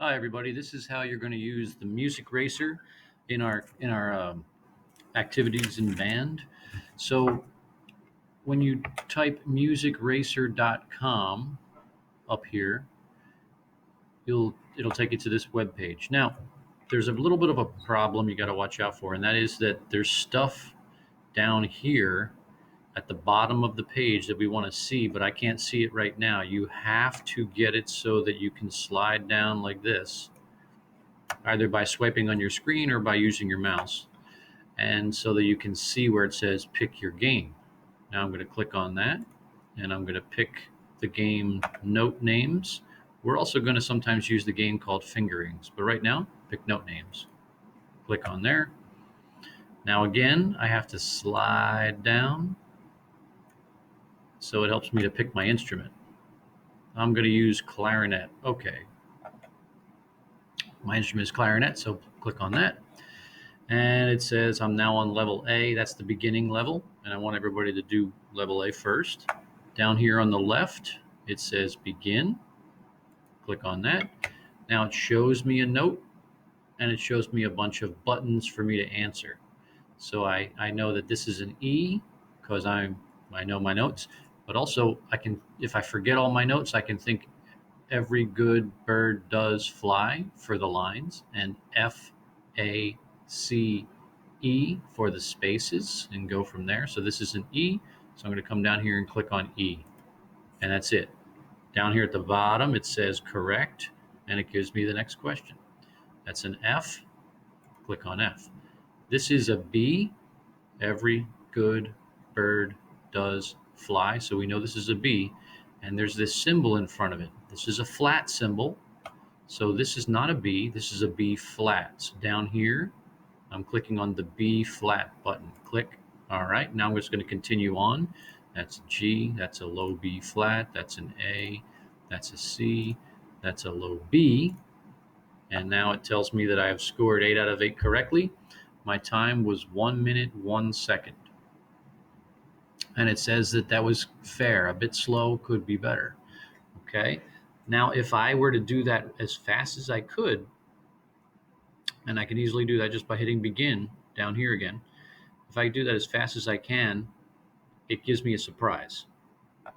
Hi, everybody. This is how you're going to use the music racer in our activities in band. So when you type musicracer.com up here, it'll take you to this web page. Now, there's a little bit of a problem you got to watch out for, and that is that there's stuff down here at the bottom of the page that we want to see, but I can't see it right now. You have to get it so that you can slide down like this, either by swiping on your screen or by using your mouse, and so that you can see where it says pick your game. Now I'm going to click on that, and I'm going to pick the game Note Names. We're also going to sometimes use the game called Fingerings, but right now, pick Note Names. Click on there. Now again, I have to slide down, so it helps me to pick my instrument. I'm going to use clarinet. Okay. My instrument is clarinet, so click on that. And it says I'm now on level A. That's the beginning level, and I want everybody to do level A first. Down here on the left, it says begin. Click on that. Now it shows me a note, and it shows me a bunch of buttons for me to answer. So I know that this is an E because I know my notes, but also I can, if I forget all my notes, I can think every good bird does fly for the lines, and FACE for the spaces, and go from there. So this is an E, so I'm going to come down here and click on E, and that's it. Down here at the bottom it says correct, and it gives me the next question. That's an F. Click on F. This is a B. Every good bird does fly, so we know this is a B, and there's this symbol in front of it. This is a flat symbol, so this is not a B, this is a B flat. So down here, I'm clicking on the B flat button. Click. All right, now I'm just going to continue on. That's a G, that's a low B flat, that's an A, that's a C, that's a low B, and now it tells me that I have scored 8 out of 8 correctly. My time was 1 minute, 1 second. And it says that that was fair. A bit slow, could be better. Okay. Now, if I were to do that as fast as I could, and I can easily do that just by hitting begin down here again, if I do that as fast as I can, it gives me a surprise.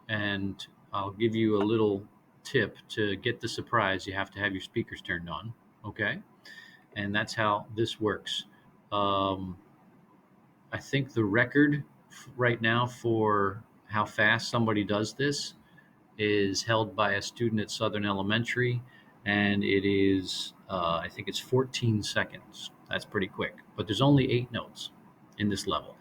And I'll give you a little tip. To get the surprise, you have to have your speakers turned on. Okay. And that's how this works. I think the record right now for how fast somebody does this is held by a student at Southern Elementary, and it is, I think it's 14 seconds. That's pretty quick, but there's only 8 notes in this level.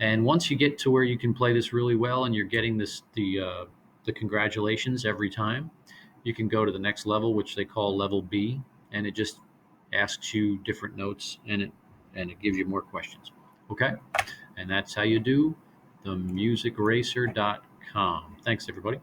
And once you get to where you can play this really well, and you're getting the congratulations every time, you can go to the next level, which they call level B, and it just asks you different notes, and it gives you more questions. Okay, and that's how you do the musicracer.com. Thanks, everybody.